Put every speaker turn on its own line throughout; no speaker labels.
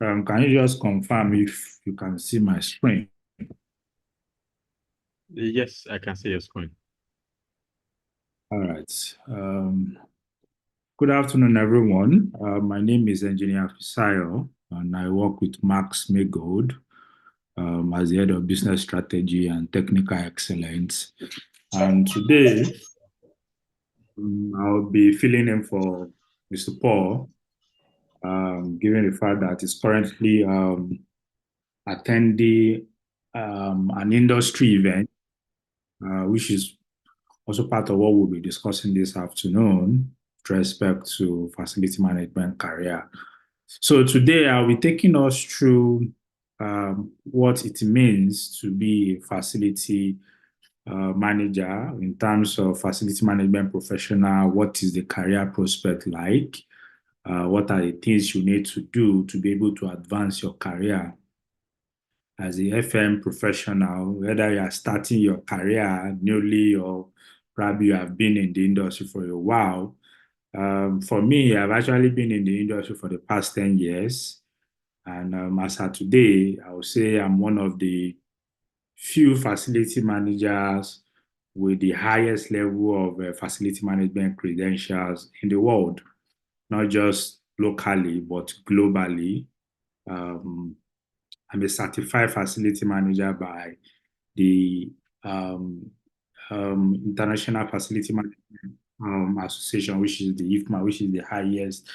Can you just confirm if you can see my screen?
Yes, I can see your screen.
All right. Good afternoon, everyone. My name is Engineer Fisayo, and I work with Max-Migold as the Head of Business Strategy and Technical Excellence. And today, I'll be filling in for Mr. Paul, given the fact that he's currently attending an industry event, which is also part of what we'll be discussing this afternoon with respect to facility management career. So today I'll be taking us through what it means to be a facility manager in terms of facility management professional. What is the career prospect like? What are the things you need to do to be able to advance your career as a FM professional, whether you are starting your career newly or probably you have been in the industry for a while. For me, I've actually been in the industry for the past 10 years. And as of today, I would say I'm one of the few facility managers with the highest level of facility management credentials in the world, not just locally, but globally. Um, I'm a certified facility manager by the um, International Facility Management Association, which is the IFMA, which is the highest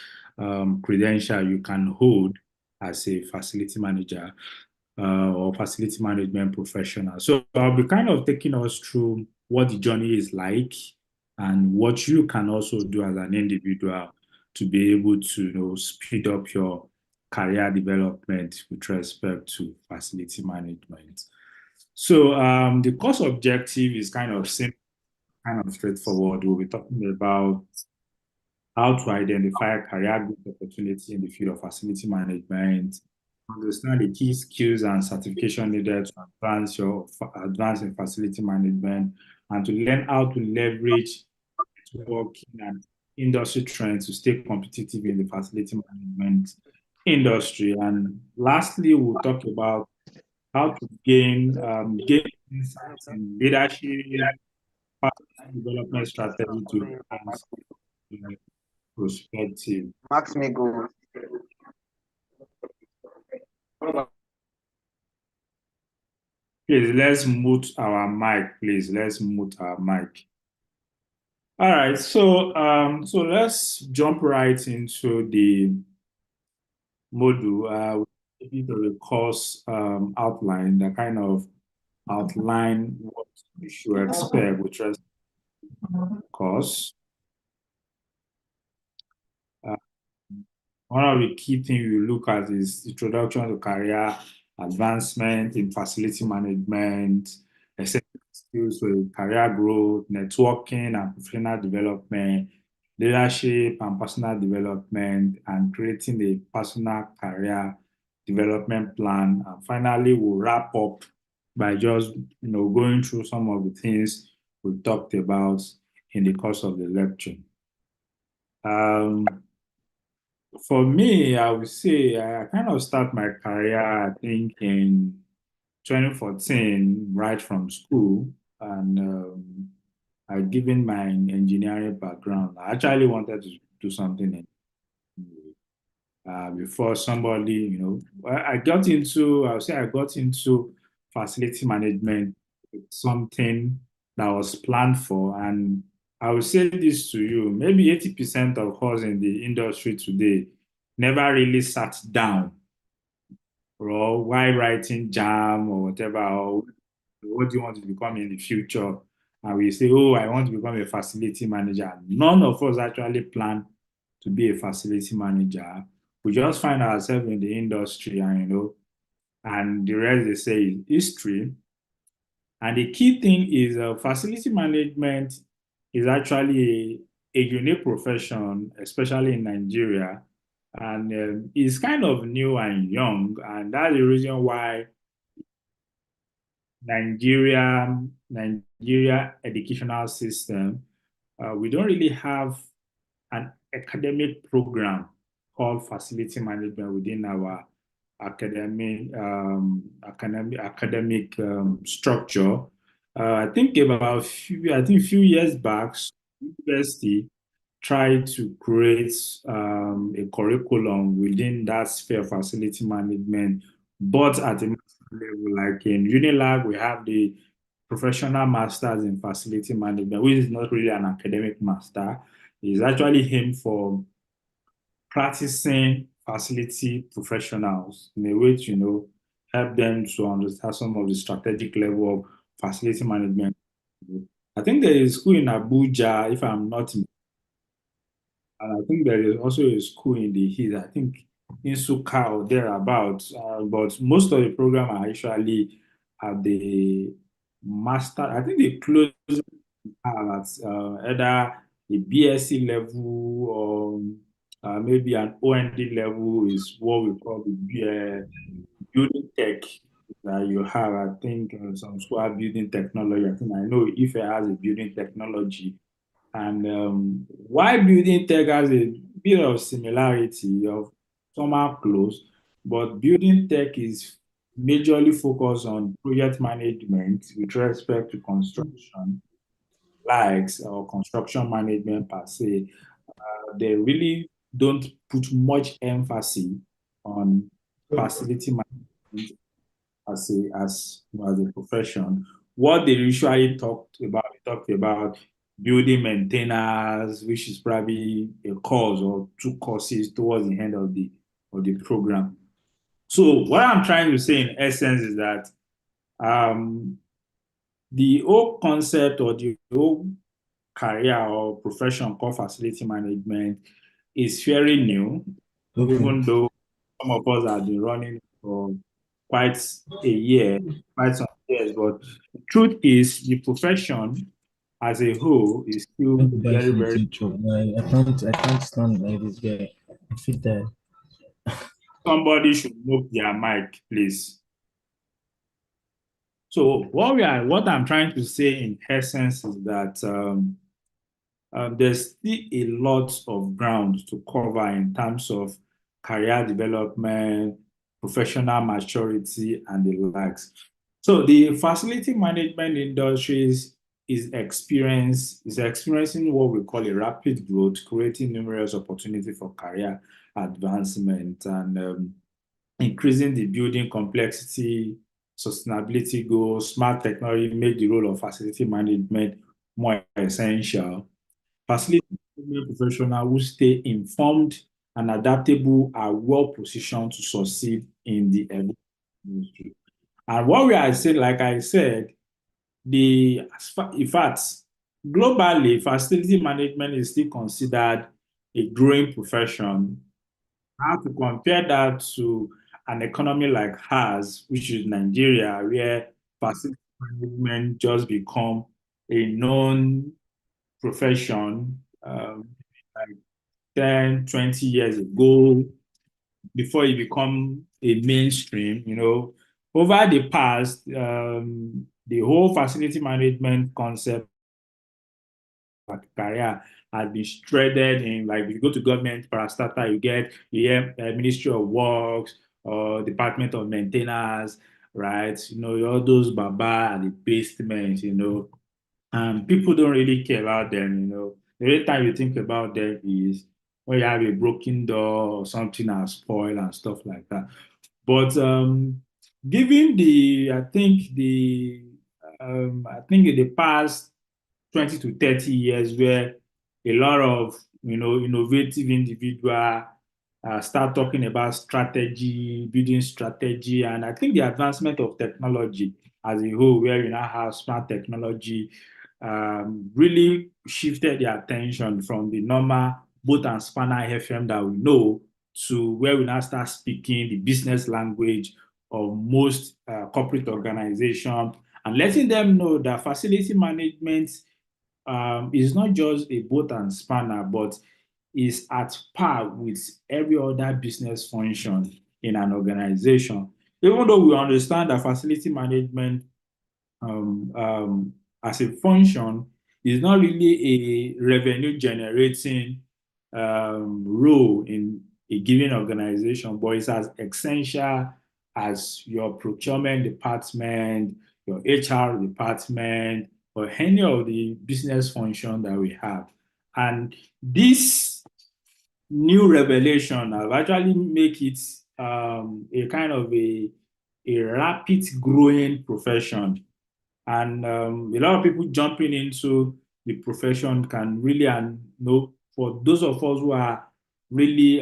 credential you can hold as a facility manager or facility management professional. So I'll be kind of taking us through what the journey is like and what you can also do as an individual to be able to speed up your career development with respect to facility management. So the course objective is kind of simple, kind of straightforward. We'll be talking about how to identify career growth opportunity in the field of facility management, understand the key skills and certification needed to advance in facility management, and to learn how to leverage networking and industry trends to stay competitive in the facility management industry. And lastly, we'll talk about how to gain insights in leadership, personal development strategy to enhance perspective.
Max-Migold.
Please, let's mute our mic. Please, let's mute our mic. All right, so let's jump right into the module. We did the course outline, that kind of outline what you should expect with respect to the course. One of the key things you look at is introduction to career advancement in facility management, essential skills for career growth, networking and professional development, leadership and personal development, and creating a personal career development plan. And finally, we'll wrap up by just going through some of the things we talked about in the course of the lecture. For me, I would say I kind of start my career, I think, in 2014, right from school. And given my engineering background, I actually wanted to do something before somebody, I would say I got into facility management, something that was planned for. And I will say this to you, maybe 80% of us in the industry today never really sat down or while writing jam or whatever, or what do you want to become in the future? And we say, oh, I want to become a facility manager. None of us actually plan to be a facility manager. We just find ourselves in the industry and the rest they say is history. And the key thing is facility management is actually a unique profession, especially in Nigeria. And it's kind of new and young. And that's the reason why Nigeria educational system, we don't really have an academic program called facility management within our academic structure. I think I think few years back, university tried to create a curriculum within that sphere of facility management, but at a master level, like in Unilag, we have the professional masters in facility management, which is not really an academic master. It's actually aimed for practicing facility professionals in a way to, help them to understand some of the strategic level of facility management. I think there is a school in Abuja, if I'm not, and I think there is also a school in the East, I think in Suka or thereabouts. But most of the program are actually at the master. I think the closest are at either a BSc level or maybe an OND level is what we call the building tech that you have. I think some school have building technology. I think I know if it has a building technology. And why building tech has a bit of similarity of somehow close, but building tech is majorly focused on project management with respect to construction, likes or construction management per se. They really don't put much emphasis on facility management as a profession. What they usually talked about building maintenance, which is probably a course or two courses towards the end of the program. So what I'm trying to say in essence is that um, the whole concept or the whole career or profession called facility management is very new,
Okay.
even though some of us have been running for quite a year, quite some years. But the truth is, the profession as a whole is still
Let me buy
very, very.
something chop. I can't stand like this guy. I feel that.
Somebody should move their mic, please. So what I'm trying to say in essence is that there's still a lot of ground to cover in terms of career development, professional maturity, and the likes. So the facility management is experiencing what we call a rapid growth, creating numerous opportunities for career advancement and increasing the building complexity, sustainability goals, smart technology make the role of facility management more essential. Facility management professionals who stay informed and adaptable are well positioned to succeed in the industry. And what we are saying, like I said, in fact, globally, facility management is still considered a growing profession. I have to compare that to an economy like ours, which is Nigeria, where facility management just become a known profession like 10, 20 years ago before it become a mainstream, Over the past, the whole facility management concept career has been shredded in, like, if you go to government parastatal, you hear Ministry of Works or Department of Maintenance, right? All those baba and the basements, and people don't really care about them. The only time you think about them is when you have a broken door or something has spoiled and stuff like that. But given I think in the past 20 to 30 years where a lot of innovative individual start talking about strategy, building strategy, and I think the advancement of technology as a whole, where you now have smart technology, really shifted the attention from the normal boat and spanner FM that we know to where we now start speaking the business language of most corporate organizations and letting them know that facility management is not just a boat and spanner, but is at par with every other business function in an organization. Even though we understand that facility management as a function is not really a revenue generating role a given organization, but it's as essential as your procurement department, your HR department, or any of the business function that we have. And this new revelation have actually make it a kind of a rapid growing profession. And a lot of people jumping into the profession can really, and for those of us who are really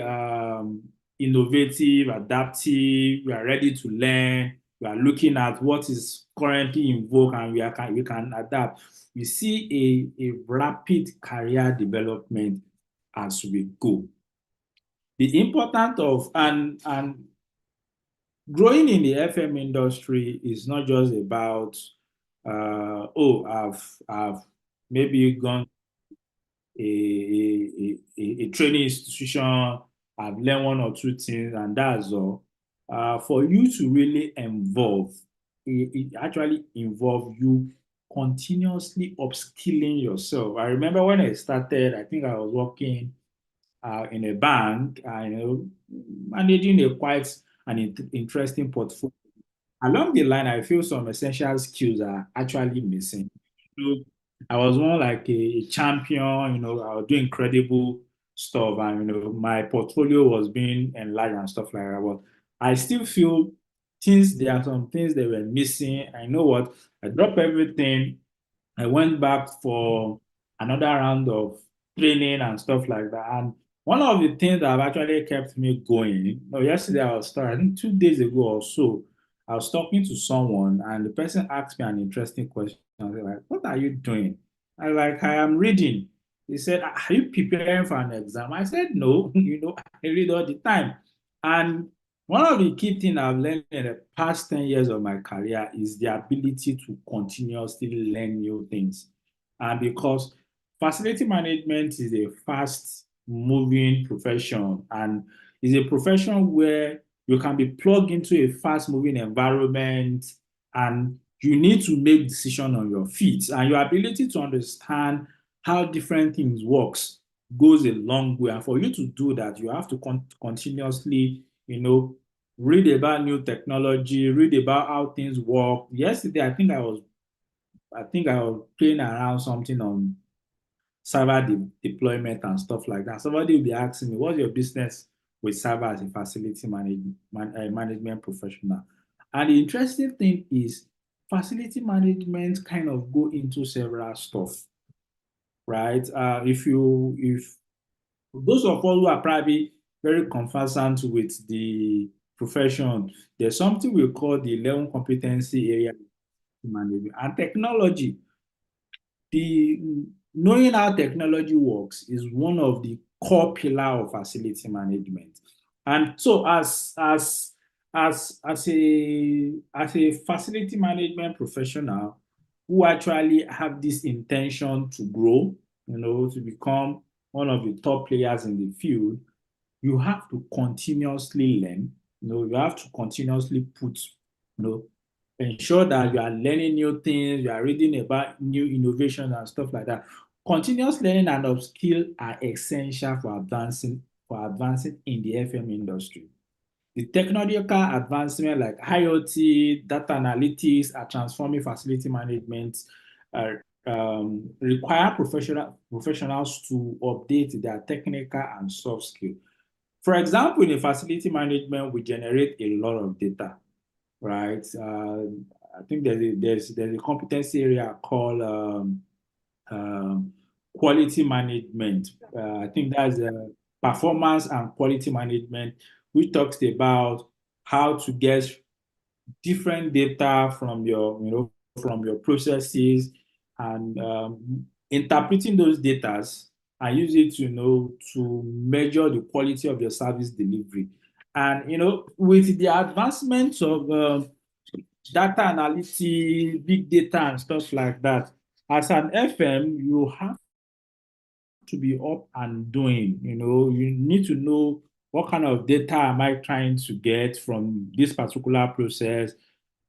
innovative, adaptive, we are ready to learn, we are looking at what is currently in vogue, and we can adapt. We see a rapid career development as we go. The importance of and growing in the FM industry is not just about I've maybe gone a training institution, I've learned one or two things, and that's all. For you to really evolve, it actually involves you continuously upskilling yourself. I remember when I started, I think I was working in a bank, managing a quite an interesting portfolio. Along the line, I feel some essential skills are actually missing. So I was more like a champion, I was doing incredible stuff, and my portfolio was being enlarged and stuff like that. But I still feel there are some things that were missing. I know what I dropped everything. I went back for another round of training and stuff like that. And one of the things that have actually kept me going, yesterday I think 2 days ago or so, I was talking to someone and the person asked me an interesting question. I was like, what are you doing? I was like, I am reading. He said, are you preparing for an exam? I said, no, I read all the time. And one of the key things I've learned in the past 10 years of my career is the ability to continuously learn new things. And because facility management is a fast moving profession and is a profession where you can be plugged into a fast moving environment and you need to make decisions on your feet, and your ability to understand how different things works goes a long way. And for you to do that, you have to continuously read about new technology, read about how things work. Yesterday, I think I was playing around something on server deployment and stuff like that. Somebody will be asking me, what's your business with server as a facility management professional? And the interesting thing is facility management kind of go into several stuff, right? If those of us who are probably very conversant with the profession, there's something we call the 11 competency area management and technology. The knowing how technology works is one of the core pillar of facility management. And so as a facility management professional who actually have this intention to grow, to become one of the top players in the field, you have to continuously learn. You have to continuously ensure that you are learning new things, you are reading about new innovations and stuff like that. Continuous learning and upskill are essential for advancing in the FM industry. The technological advancement like IoT, data analytics are transforming facility management, uh, require professionals to update their technical and soft skills. For example, in facility management, we generate a lot of data, right? I think there's a competency area called um, quality management. I think that's performance and quality management, which talks about how to get different data from your processes and interpreting those data and use it to measure the quality of your service delivery. And with the advancements of data analytics, big data, and stuff like that, as an FM, you have to be up and doing. You need to know what kind of data am I trying to get from this particular process?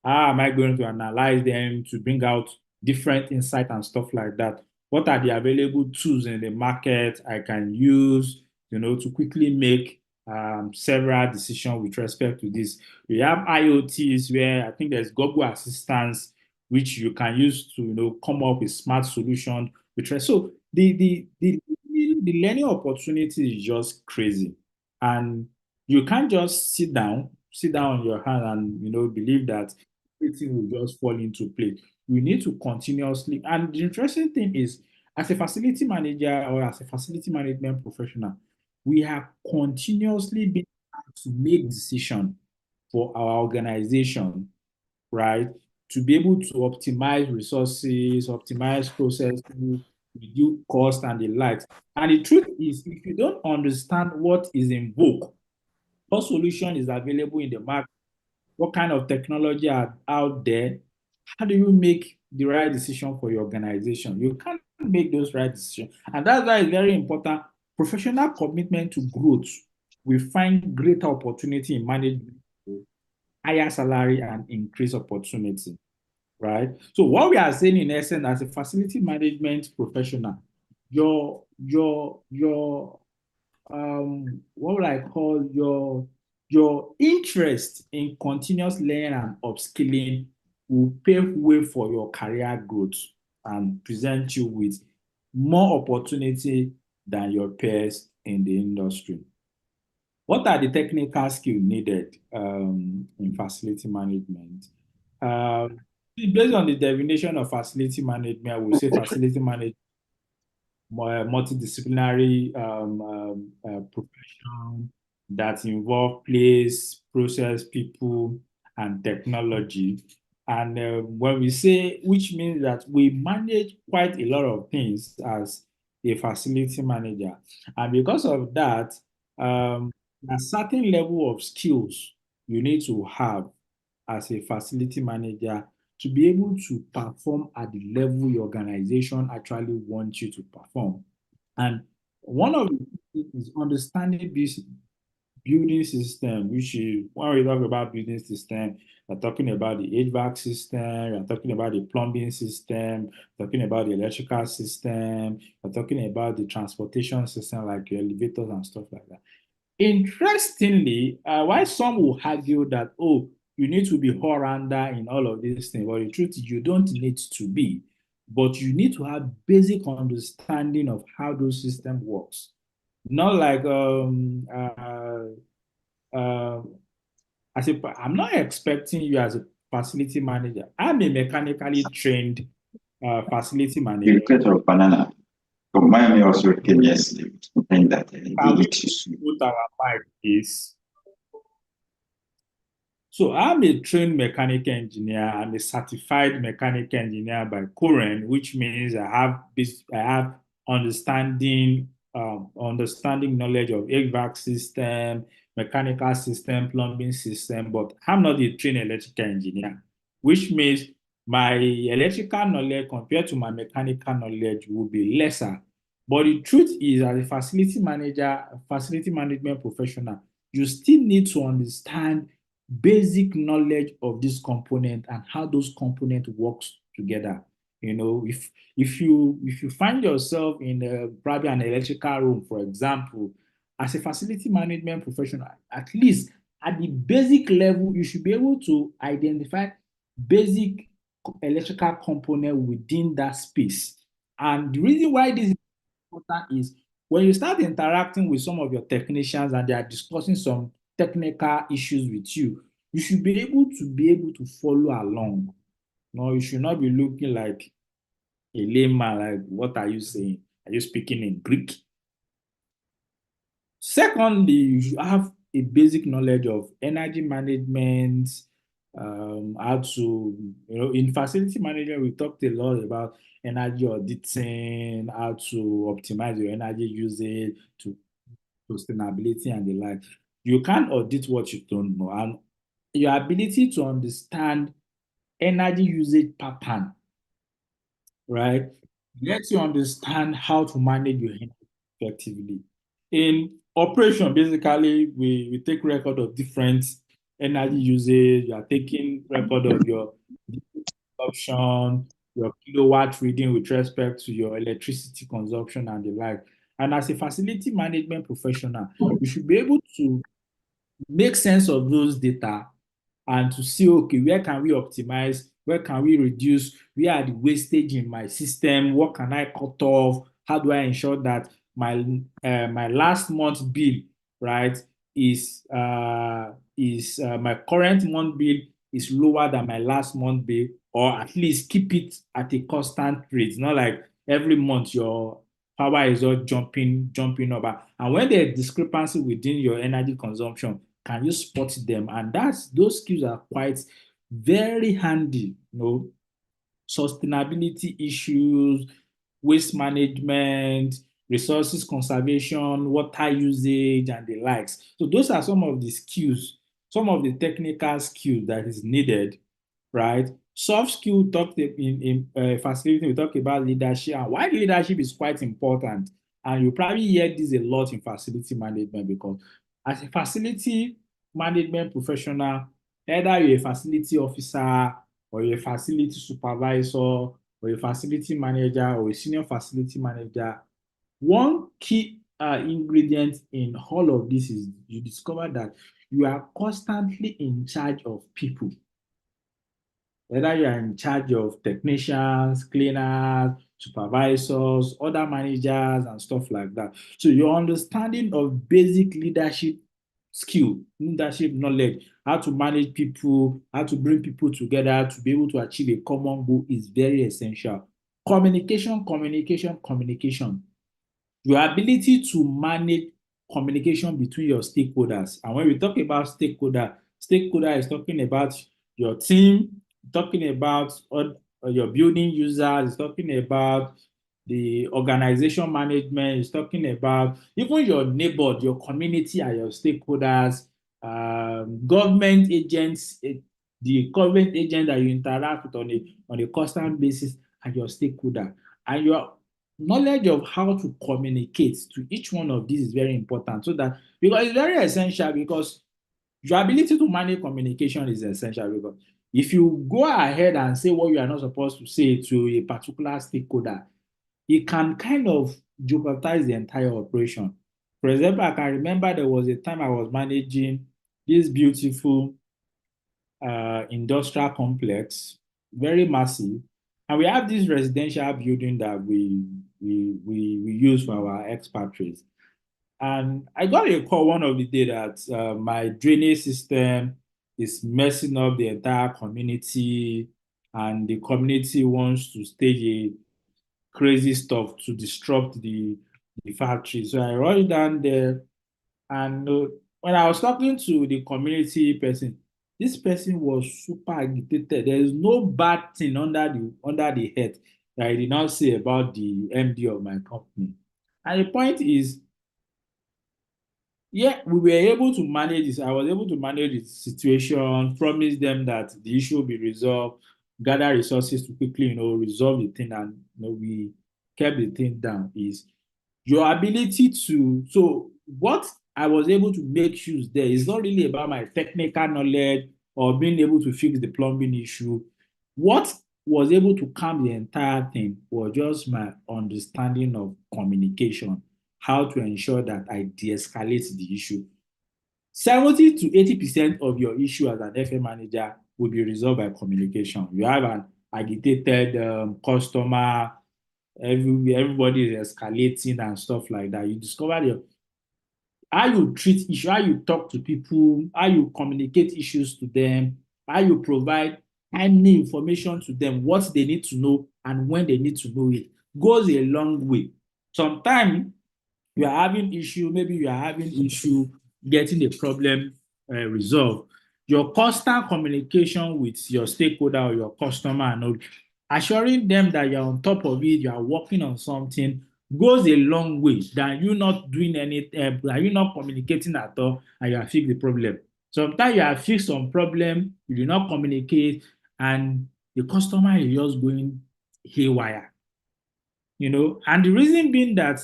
How am I going to analyze them to bring out different insight and stuff like that? What are the available tools in the market I can use, to quickly make several decisions with respect to this. We have IoTs where I think there's Google Assistance, which you can use to come up with smart solutions. So the learning opportunity is just crazy, and you can't just sit down on your hand and believe that everything will just fall into place. You need to continuously. And the interesting thing is, as a facility manager or as a facility management professional, we have continuously been asked to make decisions for our organization, right? To be able to optimize resources, optimize processes, reduce cost and the likes. And the truth is, if you don't understand what is in vogue, what solution is available in the market, what kind of technology are out there, how do you make the right decision for your organization? You can't make those right decisions. And that's why it's very important. Professional commitment to growth. We find greater opportunity in management, higher salary, and increased opportunity, right? So what we are saying in essence, as a facility management professional, your what would I call your interest in continuous learning and upskilling will pave way for your career growth and present you with more opportunity than your peers in the industry. What are the technical skills needed in facility management? Based on the definition of facility management, we say facility management multidisciplinary profession that involve place, process, people, and technology. And when we say, which means that we manage quite a lot of things as a facility manager. And because of that, a certain level of skills you need to have as a facility manager to be able to perform at the level your organization actually wants you to perform. And one of the things is understanding this building system, which is when we talk about building system, we're talking about the HVAC system, we're talking about the plumbing system, talking about the electrical system, we're talking about the transportation system like elevators and stuff like that. Interestingly, why some will argue that, oh, you need to be all-rounder in all of these things, but the truth is you don't need to be, but you need to have basic understanding of how those systems works. Not like I'm not expecting you as a facility manager. I'm a mechanically trained facility manager.
The creator of banana. So Miami also came yesterday saying that
How we put our mic is. So I'm a trained mechanical engineer. I'm a certified mechanical engineer by Current, which means I have understanding knowledge of HVAC system, mechanical system, plumbing system, but I'm not a trained electrical engineer, which means my electrical knowledge compared to my mechanical knowledge will be lesser. But the truth is, as a facility manager, facility management professional, you still need to understand basic knowledge of this component and how those components works together. If you find yourself in probably an electrical room, for example, as a facility management professional, at least at the basic level, you should be able to identify basic electrical component within that space. And the reason why this is important is when you start interacting with some of your technicians and they are discussing some technical issues with you, you should be able to follow along. No, you should not be looking like a layman, like, what are you saying? Are you speaking in Greek? Secondly, you should have a basic knowledge of energy management, how to, in facility management, we talked a lot about energy auditing, how to optimize your energy usage, to sustainability and the like. You can't audit what you don't know. And your ability to understand energy usage pattern, right, lets you understand how to manage your energy effectively. In operation, basically, we take record of different energy usage. You are taking record of your consumption, your kilowatt reading with respect to your electricity consumption and the like. And as a facility management professional, you should be able to make sense of those data and to see, okay, where can we optimize? Where can we reduce? Where are the wastage in my system? What can I cut off? How do I ensure that my last month bill, right, is my current month bill is lower than my last month bill, or at least keep it at a constant rate. It's not like every month your power is all jumping over. And when there's discrepancy within your energy consumption, can you spot them? And those skills are quite very handy, sustainability issues, waste management, resources conservation, water usage, and the likes. So those are some of the skills, some of the technical skills that is needed, right? Soft skill talked in facility, we talk about leadership, and why leadership is quite important. And you probably hear this a lot in facility management, because as a facility management professional, either you're a facility officer or you're a facility supervisor or a facility manager or a senior facility manager, one key ingredient in all of this is you discover that you are constantly in charge of people. Whether you are in charge of technicians, cleaners, supervisors, other managers, and stuff like that. So your understanding of basic leadership skill, leadership knowledge, how to manage people, how to bring people together to be able to achieve a common goal is very essential. Communication, communication, communication. Your ability to manage communication between your stakeholders. And when we talk about stakeholder is talking about your team, talking about your building users, it's talking about the organization management, it's talking about even your neighbor, your community and your stakeholders, government agents, the government agent that you interact with on a constant basis, and your stakeholder. And your knowledge of how to communicate to each one of these is very important, so that, because it's very essential, because your ability to manage communication is essential, because if you go ahead and say what you are not supposed to say to a particular stakeholder, it can kind of jeopardize the entire operation. For example, I can remember there was a time I was managing this beautiful industrial complex, very massive, and we have this residential building that we use for our expatriates. And I got a call one of the day that my drainage system is messing up the entire community, and the community wants to stage a crazy stuff to disrupt the factory. So I rushed down there, and when I was talking to the community person, this person was super agitated. There is no bad thing under the head that I did not say about the MD of my company. And the point is, yeah, we were able to manage this. I was able to manage the situation, promise them that the issue will be resolved, gather resources to quickly, resolve the thing, and we kept the thing down. Is your ability to, so what I was able to make use there is not really about my technical knowledge or being able to fix the plumbing issue. What was able to calm the entire thing was just my understanding of communication, how to ensure that I de-escalate the issue. 70 to 80% of your issue as an FA manager will be resolved by communication. You have an agitated customer, everybody is escalating and stuff like that. You discover how you treat issues, how you talk to people, how you communicate issues to them, how you provide timely information to them, what they need to know and when they need to know it, goes a long way. Sometimes you are having issue, maybe you are having issue getting the problem resolved. Your constant communication with your stakeholder or your customer and all, assuring them that you're on top of it, you are working on something, goes a long way than you not doing anything, than you not communicating at all, and you have fixed the problem. Sometimes you have fixed some problem, you do not communicate, and the customer is just going haywire. And the reason being that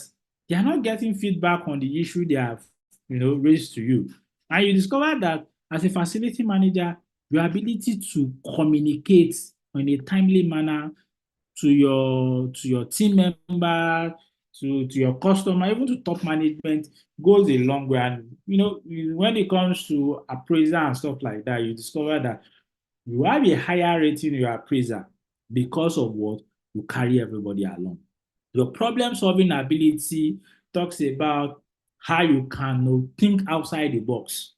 they are not getting feedback on the issue they have, raised to you. And you discover that as a facility manager, your ability to communicate in a timely manner to your team member, to your customer, even to top management, goes a long way. And when it comes to appraisal and stuff like that, you discover that you have a higher rating in your appraiser because of what? You carry everybody along. Your problem solving ability talks about how you can think outside the box.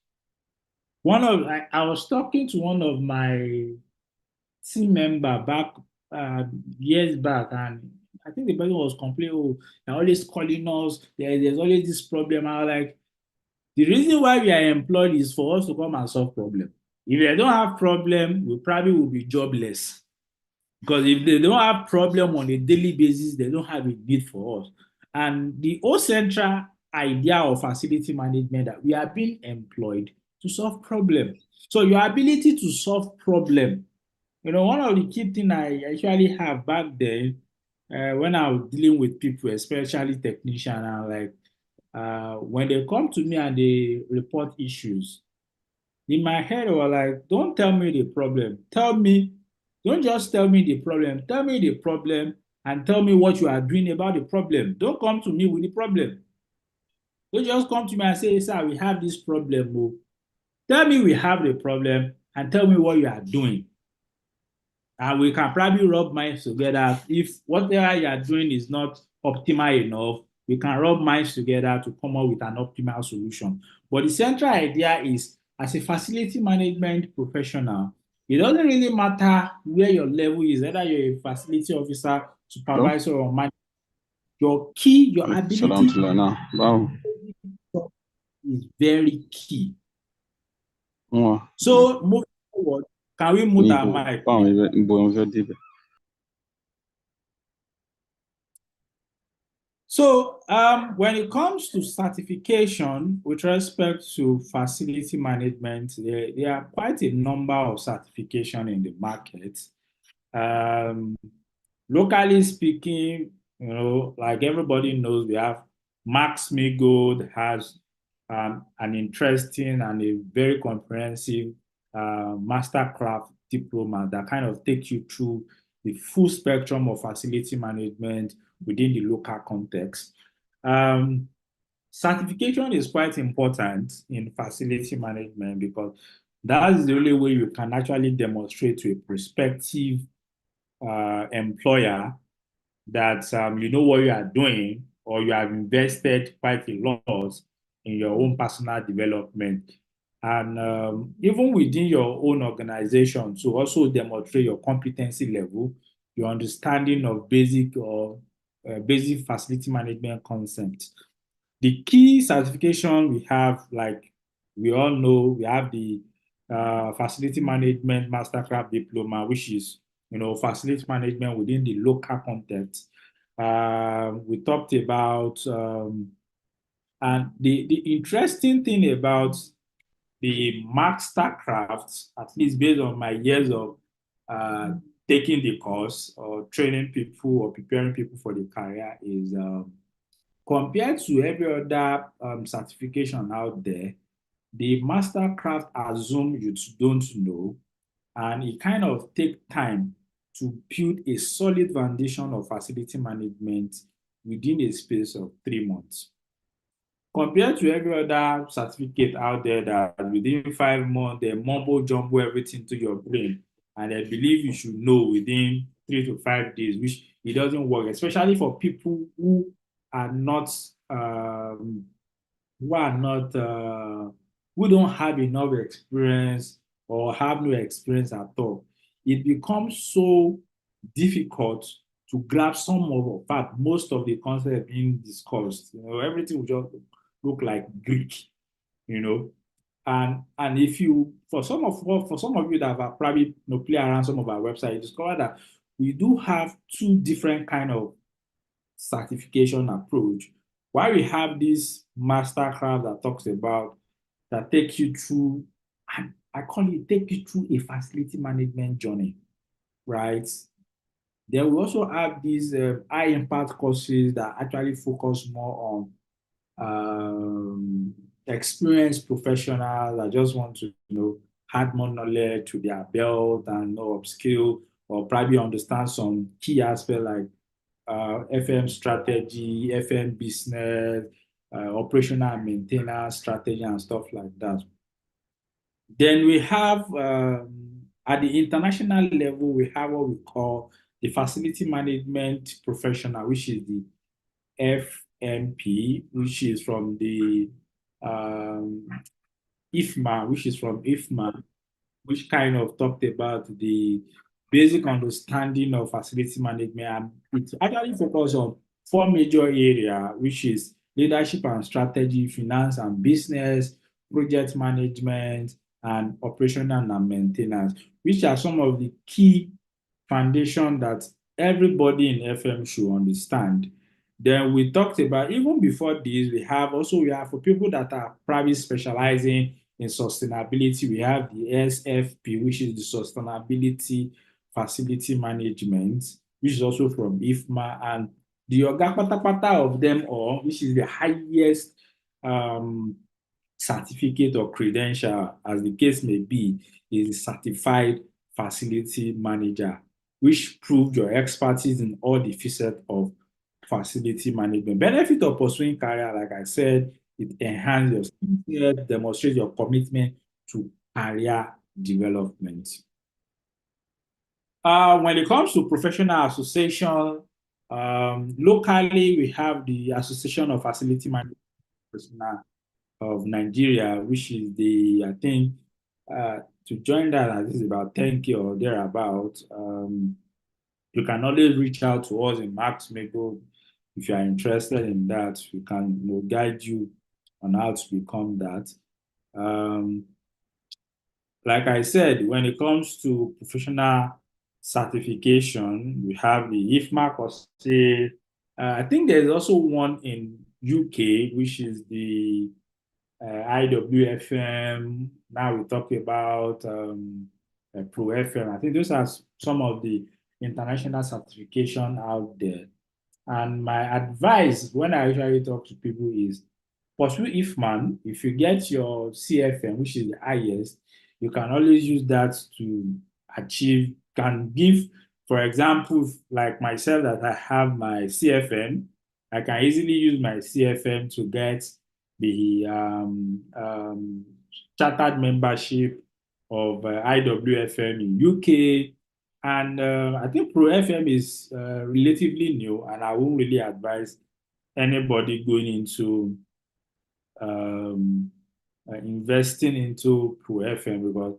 I was talking to one of my team member back years back, and I think the person was complaining, oh, they're always calling us, there's always this problem. I was like, the reason why we are employed is for us to come and solve problem. If they don't have problem, we probably will be jobless. Because if they don't have problem on a daily basis, they don't have a need for us. And the whole central idea of facility management that we are being employed to solve problem. So your ability to solve problem, one of the key things I actually have back then when I was dealing with people, especially technicians, and like when they come to me and they report issues, in my head I was like, don't tell me the problem. Don't just tell me the problem. Tell me the problem and tell me what you are doing about the problem. Don't come to me with the problem. Don't just come to me and say, sir, we have this problem. Oh. Tell me we have the problem and tell me what you are doing. And we can probably rub minds together. If whatever you are doing is not optimal enough, we can rub minds together to come up with an optimal solution. But the central idea is, as a facility management professional, it doesn't really matter where your level is, whether you're a facility officer, supervisor, or manager. Your ability is very key. So moving forward, can we mute our mic? So when it comes to certification with respect to facility management, there are quite a number of certification in the market. Locally speaking, like everybody knows, we have Max-Migold has an interesting and a very comprehensive mastercraft diploma that kind of takes you through the full spectrum of facility management within the local context. Certification is quite important in facility management because that's the only way you can actually demonstrate to a prospective employer that you know what you are doing, or you have invested quite a lot in your own personal development. And even within your own organization, to also demonstrate your competency level, your understanding of basic facility management concepts. The key certification we have, like we all know, we have the facility management mastercraft diploma, which is facility management within the local context. We talked about and the interesting thing about the mastercraft, at least based on my years of taking the course or training people or preparing people for the career, is compared to every other certification out there, the mastercraft assume you don't know, and it kind of takes time to build a solid foundation of facility management within a space of 3 months. Compared to every other certificate out there that within 5 months, they mumbo jumbo everything to your brain, and they believe you should know within 3 to 5 days, which it doesn't work, especially for people who are not who don't have enough experience or have no experience at all. It becomes so difficult to grasp some of, in fact, most of the concepts being discussed. Everything will just look like Greek, And if you, for some of you that have probably play around some of our websites, you discover that we do have two different kind of certification approach. Why we have this mastercraft that talks about, that take you through, I call it take you through a facility management journey, right? Then we also have these high impact courses that actually focus more on experienced professionals that just want to, add more knowledge to their belt and upskill, or probably understand some key aspects like FM strategy, FM business, operational and maintenance strategy, and stuff like that. Then we have, at the international level, we have what we call the facility management professional, which is the FMP, which is from the IFMA, which kind of talked about the basic understanding of facility management. And it actually focuses on four major areas, which is leadership and strategy, finance and business, project management, and operational and maintenance, which are some of the key foundation that everybody in FM should understand. Then we talked about, even before this, we have for people that are probably specializing in sustainability, we have the SFP, which is the Sustainability Facility Management, which is also from IFMA, and the Oga Patapata of them all, which is the highest certificate or credential, as the case may be, is certified facility manager, which proves your expertise in all the facets of facility management. Benefit of pursuing career, like I said, it enhances your skill set, demonstrates your commitment to career development. When it comes to professional association, locally we have the Association of Facility Management Personnel of Nigeria, which is I think, to join that, this is about 10K or thereabout. You can always reach out to us in Max-Migold if you are interested in that. We can guide you on how to become that. Like I said, when it comes to professional certification, we have the IFMA course. I think there's also one in UK, which is the IWFM. Now we talk about Pro FM. I think those are some of the international certification out there. And my advice when I usually talk to people is pursue IFMAN. If you get your CFM, which is the highest, you can always use that to achieve, can give, for example, like myself, that I have my CFM, I can easily use my CFM to get the chartered membership of IWFM in UK. And I think Pro FM is relatively new, and I won't really advise anybody going into investing into Pro FM, because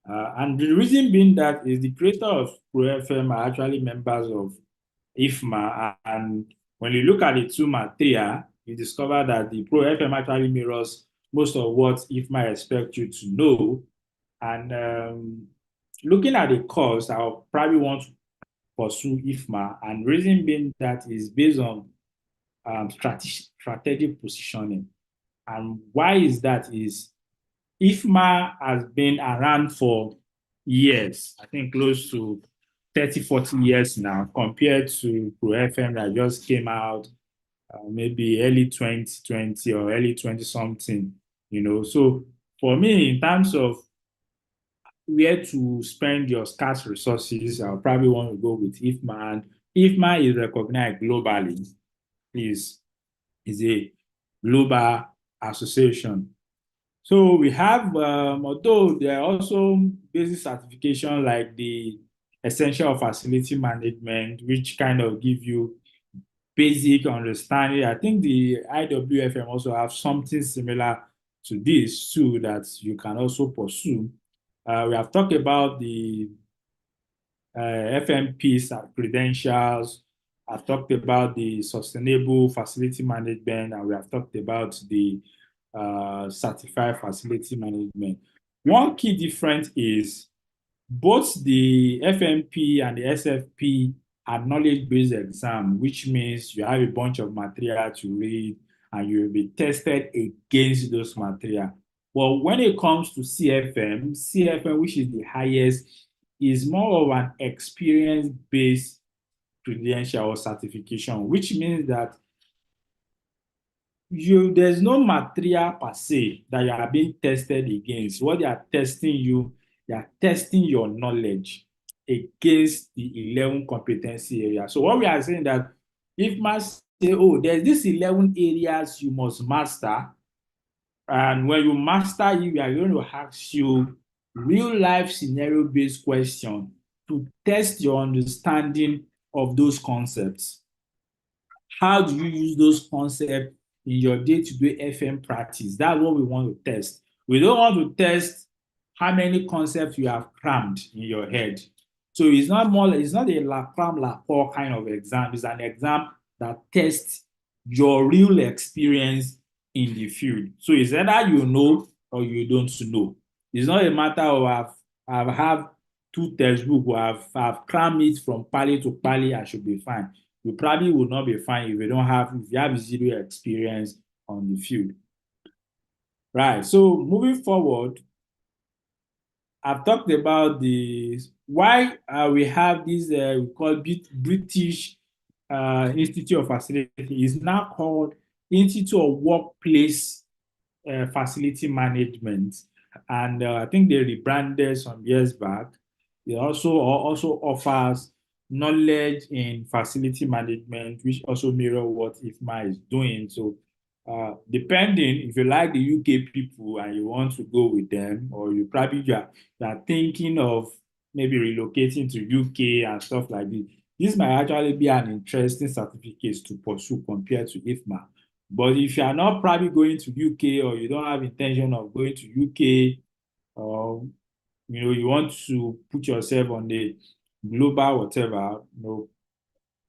and the reason being that is the creator of Pro FM are actually members of IFMA, and when you look at the two material, you discover that the Pro FM actually mirrors most of what IFMA expects you to know. And looking at the course, I'll probably want to pursue IFMA, and reason being that is based on strategic positioning. And why is that? Is IFMA has been around for years, I think close to 30, 40 years now, compared to Pro FM that just came out maybe early 2020 or early 20 something, So for me, in terms of where to spend your scarce resources, I'll probably want to go with IFMA. And IFMA is recognized globally, is a global association. So we have, although there are also basic certification like the Essential Facility Management, which kind of give you basic understanding. I think the IWFM also have something similar to this too that you can also pursue. We have talked about the FMP credentials. I've talked about the sustainable facility management, and we have talked about the certified facility management. One key difference is both the FMP and the SFP are knowledge-based exam, which means you have a bunch of material to read and you will be tested against those material. Well, when it comes to CFM, which is the highest, is more of an experience-based credential or certification, which means that there's no material per se that you are being tested against. What they are testing your knowledge against the 11 competency areas. So what we are saying that IFMA say, oh, there's this 11 areas you must master. And when you master it, we are going to ask you real life scenario based questions to test your understanding of those concepts. How do you use those concepts in your day-to-day FM practice? That's what we want to test. We don't want to test how many concepts you have crammed in your head. So it's not a la cram la pour kind of exam. It's an exam that tests your real experience in the field. So it's either you know or you don't know. It's not a matter of I've have two textbooks or I've crammed it from pali to pali, I should be fine. You probably will not be fine if you have zero experience on the field. Right. So moving forward, I've talked about why we have this we call British Institute of Facility. It's now called Institute of Workplace Facility Management, and I think they rebranded some years back. It also offers knowledge in facility management, which also mirror what IFMA is doing. So, depending if you like the UK people and you want to go with them, or you are thinking of maybe relocating to UK and stuff like this might actually be an interesting certificate to pursue compared to IFMA. But if you are not probably going to UK or you don't have intention of going to UK, or you want to put yourself on the global whatever,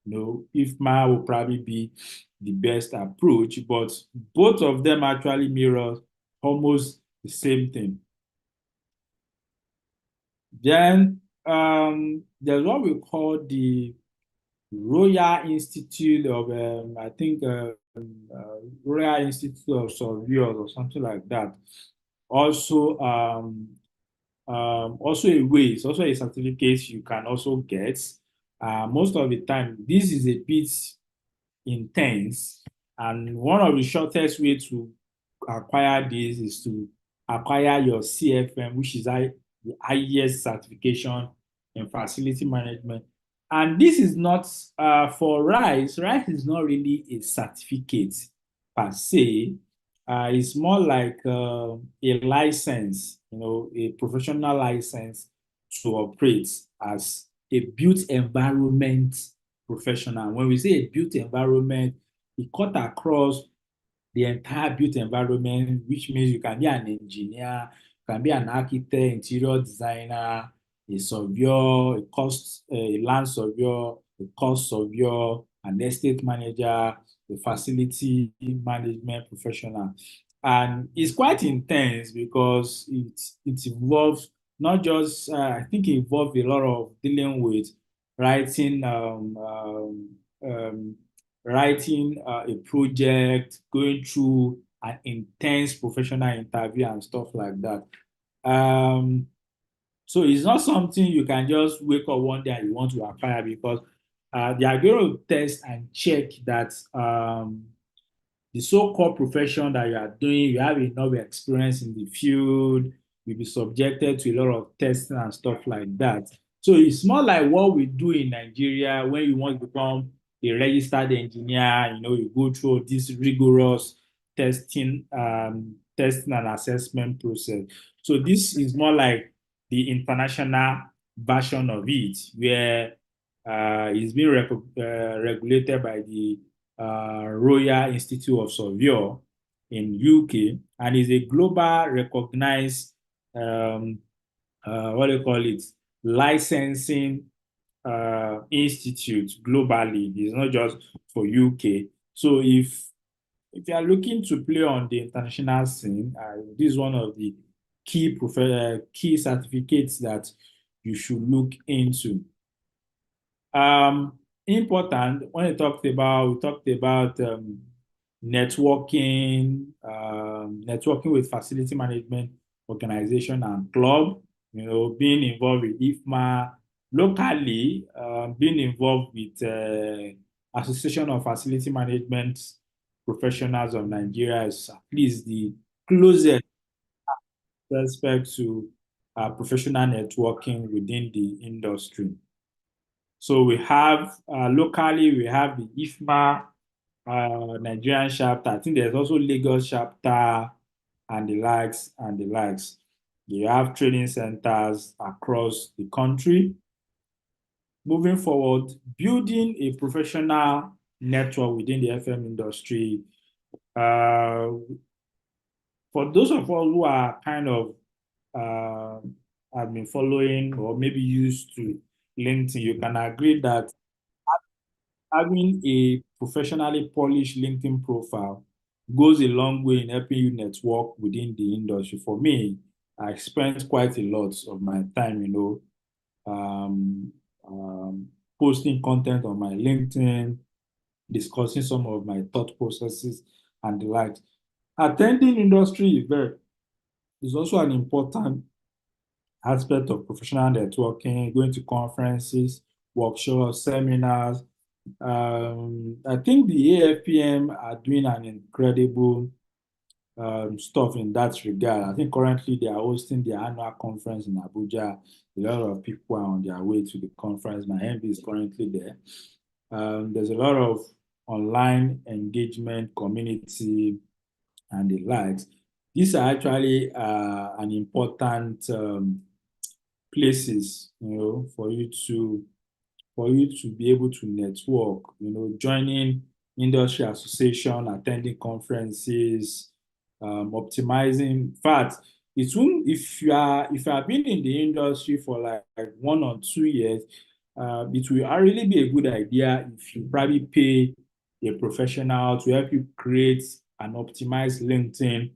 IFMA will probably be the best approach. But both of them actually mirror almost the same thing. Then there's what we call the Royal Institute of, Royal Institute of Surveyors or something like that. Also, it's also a certificate you can also get. Most of the time, this is a bit intense, and one of the shortest way to acquire this is to acquire your CFM, which is the highest certification in facility management. And this is not for RISE. RISE is not really a certificate per se. It's more like a license, a professional license to operate as a built environment professional. When we say a built environment, it cut across the entire built environment, which means you can be an engineer, you can be an architect, interior designer, a surveyor, a land surveyor, a cost surveyor, an estate manager, a facility management professional. And it's quite intense because it involves not just, I think it involves a lot of dealing with writing a project, going through an intense professional interview and stuff like that. So it's not something you can just wake up one day and you want to acquire, because they are going to test and check that the so-called profession that you are doing, you have enough experience in the field, you'll be subjected to a lot of testing and stuff like that. So it's more like what we do in Nigeria when you want to become a registered engineer. You go through this rigorous testing and assessment process. So this is more like the international version of it, where it's being regulated by the Royal Institute of Surveyor in UK, and is a global recognized what do you call it, licensing institute globally. It's not just for UK. So if you are looking to play on the international scene, this is one of the key certificates that you should look into. Important when we talked about networking, networking with facility management organization and club, being involved with IFMA locally, being involved with Association of Facility Management Professionals of Nigeria is at least the closest respect to professional networking within the industry. So we have locally, we have the IFMA Nigerian chapter. I think there's also Lagos chapter and the likes and the likes. You have training centers across the country. Moving forward, building a professional network within the FM industry. For those of us who are kind of have been following or maybe used to LinkedIn, you can agree that having a professionally polished LinkedIn profile goes a long way in helping you network within the industry. For me, I spent quite a lot of my time, um, um, posting content on my LinkedIn, discussing some of my thought processes and the like. Attending industry events is also an important aspect of professional networking, going to conferences, workshops, seminars. I think the AFPM are doing an incredible stuff in that regard. I think currently they are hosting their annual conference in Abuja. A lot of people are on their way to the conference. My MD is currently there. There's a lot of online engagement, community, and the likes. These are actually an important places, for you to be able to network, joining industry association, attending conferences, optimizing. In fact, it's if you have been in the industry for like 1 or 2 years, it will really be a good idea if you probably pay a professional to help you create an optimized LinkedIn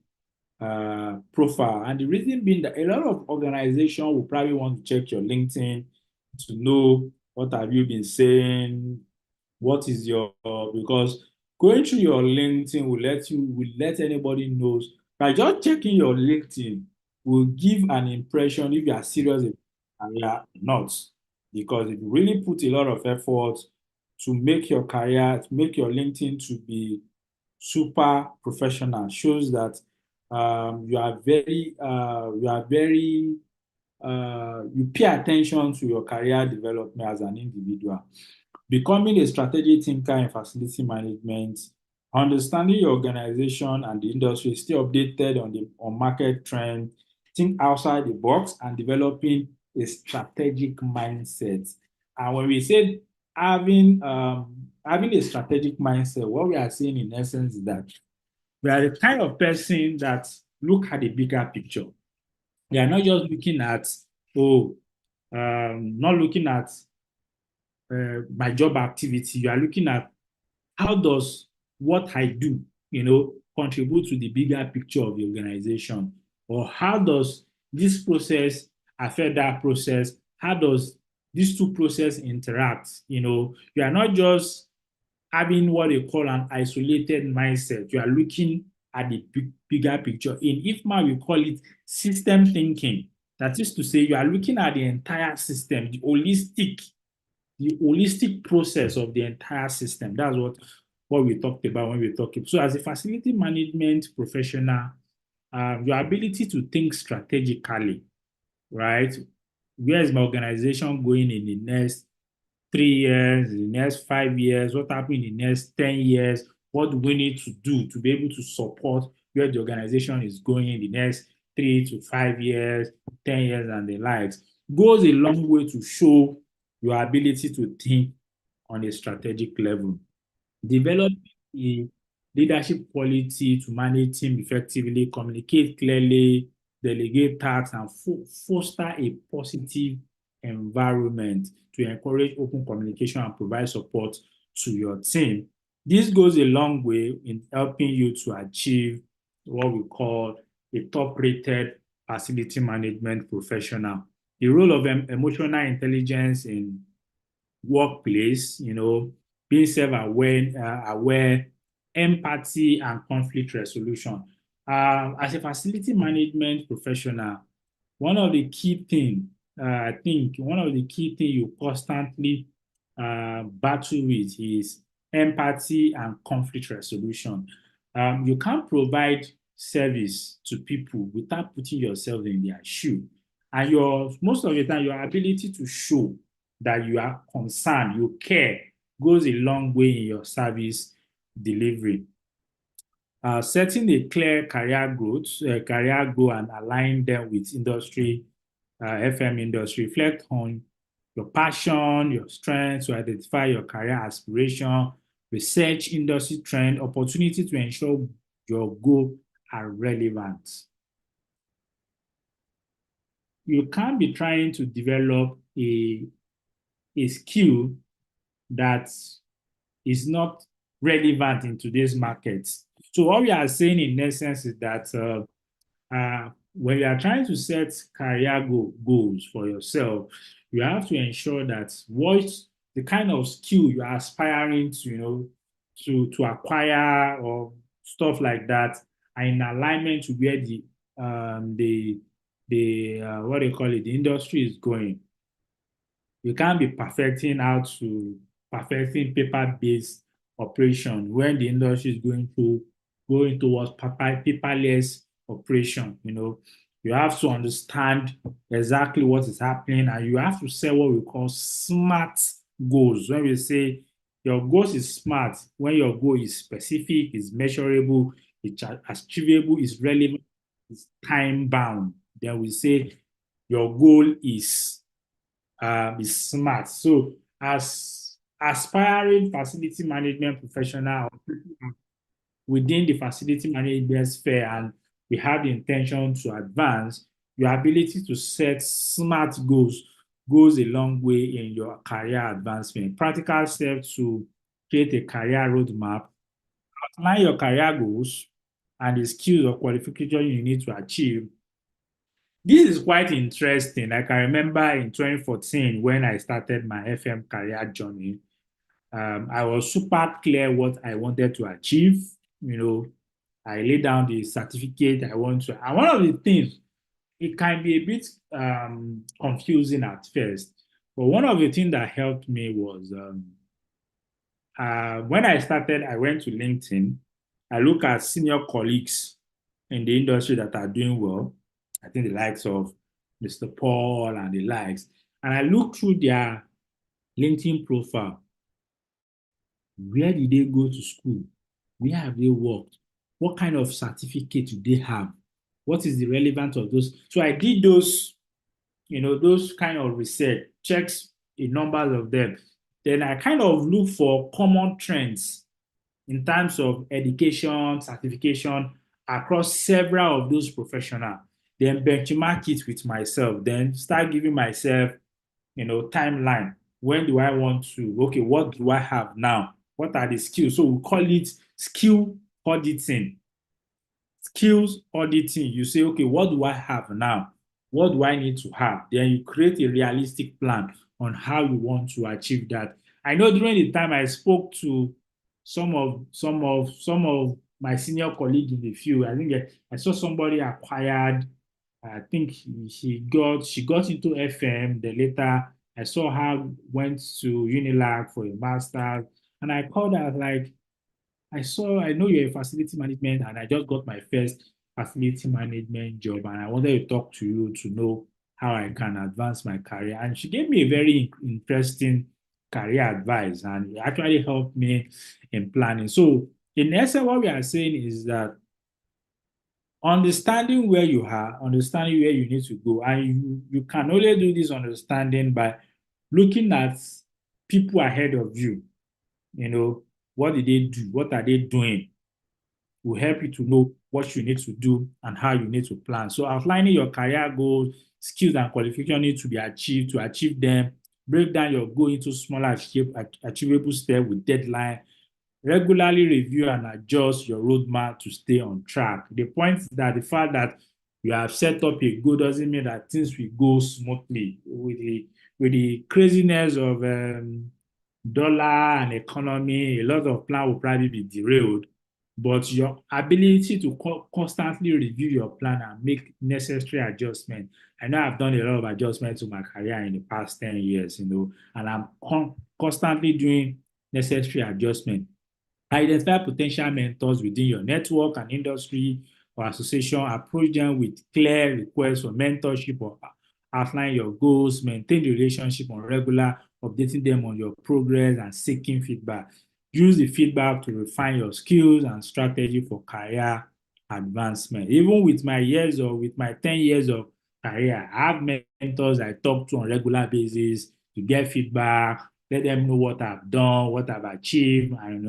profile. And the reason being that a lot of organizations will probably want to check your LinkedIn to know what have you been saying, what is your, because going through your LinkedIn will let anybody knows. By just checking your LinkedIn will give an impression if you are serious about career or not. Because if you really put a lot of effort to make your career, to make your LinkedIn to be super professional, shows that you pay attention to your career development as an individual. Becoming a strategic thinker in facility management, understanding your organization and the industry, stay updated on market trends, think outside the box, and developing a strategic mindset. And when we say having a strategic mindset, what we are saying in essence is that we are the kind of person that look at the bigger picture. They are not just looking at, not looking at my job activity. You are looking at how does what I do, contribute to the bigger picture of the organization, or how does this process affect that process? How does these two processes interact? You are not just having what they call an isolated mindset. You are looking at the bigger picture. In IFMA, we call it system thinking. That is to say, you are looking at the entire system, the holistic process of the entire system. That's what we talked about when we talked. So as a facility management professional, your ability to think strategically, right? Where is my organization going in the next 3 years, in the next 5 years? What happened in the next 10 years? What do we need to do to be able to support where the organization is going in the next 3 to 5 years, 10 years, and the likes? Goes a long way to show your ability to think on a strategic level. Develop a leadership quality to manage team effectively, communicate clearly, delegate tasks, and foster a positive environment to encourage open communication and provide support to your team. This goes a long way in helping you to achieve what we call a top-rated facility management professional. The role of emotional intelligence in workplace, being aware, empathy, and conflict resolution. As a facility management professional, one of the key things you constantly battle with is empathy and conflict resolution. You can't provide service to people without putting yourself in their shoe. And most of the time, your ability to show that you are concerned, you care, goes a long way in your service delivery. Setting a clear career goal and align them with industry, FM industry, reflect on your passion, your strengths, to identify your career aspiration, research industry trend, opportunity to ensure your goal are relevant. You can't be trying to develop a skill that is not relevant in today's market. So what we are saying in essence is that when you are trying to set career goals for yourself, you have to ensure that what the kind of skill you are aspiring to, to acquire or stuff like that, are in alignment to where the what do you call it, the industry is going. You can't be perfecting paper-based operation when the industry is going towards paperless operation. You have to understand exactly what is happening, and you have to set what we call smart goals. When we say your goals is smart, when your goal is specific, is measurable, it's achievable, is relevant, is time bound, then we say your goal is smart. So, as aspiring facility management professional within the facility management sphere, and we have the intention to advance, your ability to set smart goals goes a long way in your career advancement. Practical steps to create a career roadmap: outline your career goals and the skills or qualifications you need to achieve. This is quite interesting. Like, I remember in 2014 when I started my FM career journey, I was super clear what I wanted to achieve. I laid down the certificate I want to. And one of the things, it can be a bit confusing at first, but one of the things that helped me was when I started, I went to LinkedIn. I look at senior colleagues in the industry that are doing well. I think the likes of Mr. Paul and the likes. And I look through their LinkedIn profile. Where did they go to school? Where have they worked? What kind of certificate do they have? What is the relevance of those? So I did those, those kind of research, checks a number of them. Then I kind of look for common trends in terms of education, certification across several of those professionals. Then benchmark it with myself. Then start giving myself, timeline. When do I want to? Okay, what do I have now? What are the skills? So we call it skill auditing. Skills auditing. You say, okay, what do I have now? What do I need to have? Then you create a realistic plan on how you want to achieve that. I know during the time I spoke to some of my senior colleagues in the field, I think I saw somebody acquired. I think she got into FM. Then later I saw her went to Unilag for a master's, and I called her like, I know you're a facility management, and I just got my first facility management job, and I wanted to talk to you to know how I can advance my career. And she gave me a very interesting career advice, and it actually helped me in planning. So, in essence, what we are saying is that understanding where you are, understanding where you need to go, and you can only do this understanding by looking at people ahead of you. What did they do? What are they doing? Will help you to know what you need to do and how you need to plan. So outlining your career goals, skills, and qualifications need to be achieved. To achieve them, break down your goal into smaller achievable steps with deadline. Regularly review and adjust your roadmap to stay on track. The point is that the fact that you have set up a goal doesn't mean that things will go smoothly. With the craziness of dollar and economy, a lot of plans will probably be derailed. But your ability to constantly review your plan and make necessary adjustments. I know I've done a lot of adjustments to my career in the past 10 years, and I'm constantly doing necessary adjustments. Identify potential mentors within your network and industry or association. Approach them with clear requests for mentorship or outline your goals, maintain the relationship on regular, updating them on your progress, and seeking feedback. Use the feedback to refine your skills and strategy for career advancement. Even with my 10 years of career, I have mentors I talk to on regular basis to get feedback, let them know what I've done, what I've achieved, and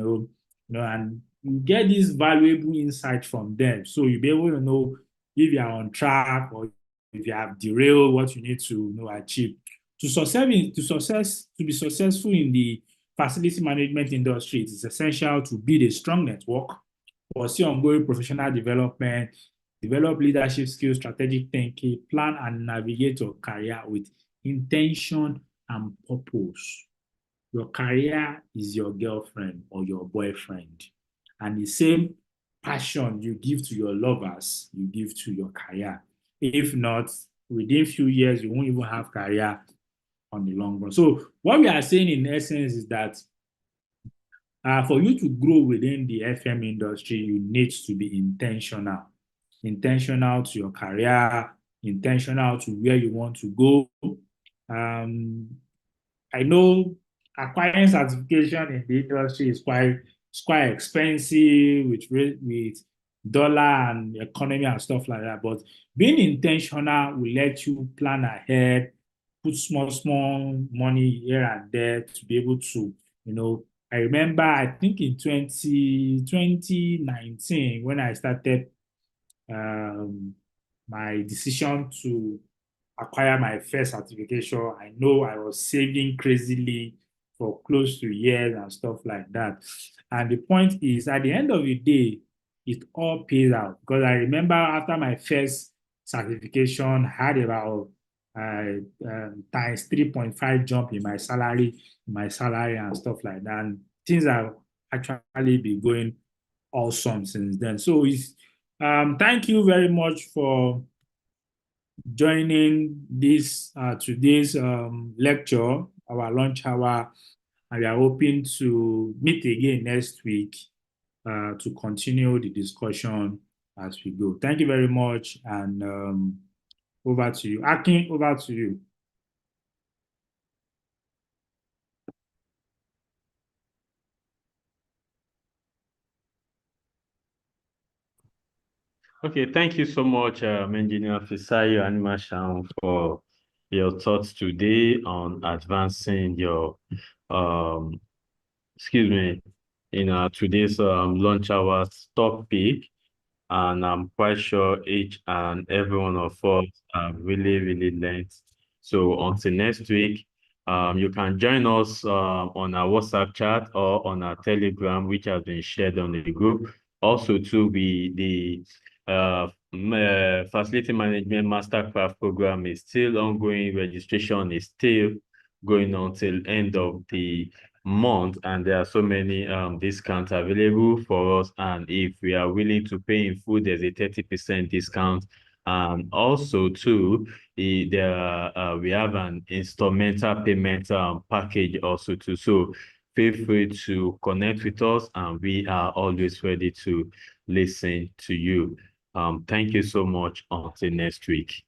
you get this valuable insight from them. So you'll be able to know if you are on track or if you have derailed what you need to achieve. To be successful in the facility management industry, it is essential to build a strong network, pursue ongoing professional development, develop leadership skills, strategic thinking, plan and navigate your career with intention and purpose. Your career is your girlfriend or your boyfriend. And the same passion you give to your lovers, you give to your career. If not, within a few years, you won't even have career on the long run. So what we are saying in essence is that for you to grow within the FM industry, you need to be intentional. Intentional to your career, intentional to where you want to go. I know acquiring certification in the industry is quite expensive with dollar and economy and stuff like that. But being intentional will let you plan ahead, put small money here and there to be able to, I remember, I think in 2019, when I started my decision to acquire my first certification, I know I was saving crazily for close to years and stuff like that. And the point is, at the end of the day, it all pays out. Because I remember after my first certification, I had about times 3.5 jump in my salary and stuff like that. And things have actually been going awesome since then. So thank you very much for joining this today's lecture, our lunch hour, and we are hoping to meet again next week to continue the discussion as we go. Thank you very much, and over to you. Akin, over to you.
Okay, thank you so much, Engineer Fisayo and Mashan, for your thoughts today on advancing your, in today's lunch hours topic. And I'm quite sure each and every one of us have really learned. So until next week, you can join us on our WhatsApp chat or on our Telegram, which has been shared on the group. Also, to be the Facility Management Mastercraft program is still ongoing. Registration is still going on till end of the month, and there are so many discounts available for us. And if we are willing to pay in full, there's a 30% discount. And also, too, we have an instrumental payment package also too. So feel free to connect with us, and we are always ready to listen to you. Thank you so much. Until next week.